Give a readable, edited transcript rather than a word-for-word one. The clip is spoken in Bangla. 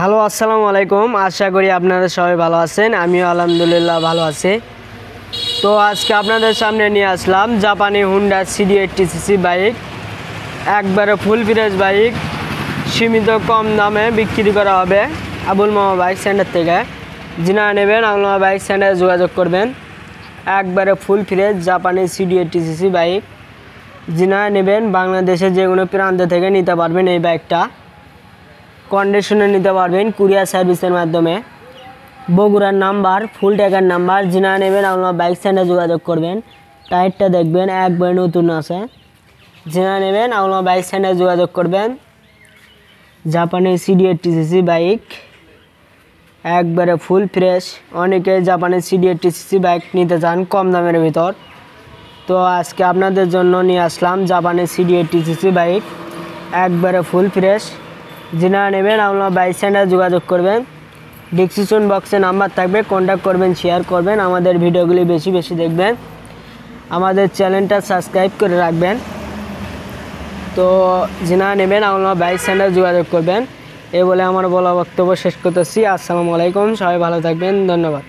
হ্যালো, আসসালামু আলাইকুম। আশা করি আপনারা সবাই ভালো আছেন। আমিও আলহামদুলিল্লাহ ভালো আছি। তো আজকে আপনাদের সামনে নিয়ে আসলাম জাপানি হুন্ডা CD80cc বাইক। একবারে ফুল ফ্রেশ বাইক, সীমিত কম দামে বিক্রি করা হবে আবুল মামা বাইক সেন্টার থেকে। যিনারা নেবেন আবুল মামা বাইক সেন্টারে যোগাযোগ করবেন। একবারে ফুল ফ্রেশ জাপানি CD80cc বাইক। যিনারা নেবেন বাংলাদেশের যে কোনো প্রান্ত থেকে নিতে পারবেন। এই বাইকটা কন্ডিশনে নিতে পারবেন কুরিয়ার সার্ভিসের মাধ্যমে। বগুড়ার নাম্বার, ফুল ট্যাগার নাম্বার। যিনারা নেবেন আপনার বাইক সেন্টারে যোগাযোগ করবেন। টায়ারটা দেখবেন একবার নতুন আছে। যিনারা নেবেন আপনার বাইক সেন্টারে যোগাযোগ করবেন। জাপানি CD80cc বাইক একবারে ফুল ফ্রেশ। অনেকে জাপানি CD80cc বাইক নিতে চান কম দামের ভিতর, তো আজকে আপনাদের জন্য নিয়ে আসলাম জাপানি CD80cc বাইক একবারে ফুল ফ্রেশ। যিনারা নেবেন আপনার বাইক সেন্টারে যোগাযোগ করবেন। ডিসক্রিপশন বক্সে নাম্বার থাকবে, কন্ট্যাক্ট করবেন, শেয়ার করবেন। আমাদের ভিডিওগুলি বেশি বেশি দেখবেন। আমাদের চ্যানেলটা সাবস্ক্রাইব করে রাখবেন। তো যিনারা নেবেন আপনার বাইক সেন্টারে যোগাযোগ করবেন। এই বলে আমার বলা বক্তব্য শেষ করতেছি। আসসালামু আলাইকুম, সবাই ভালো থাকবেন, ধন্যবাদ।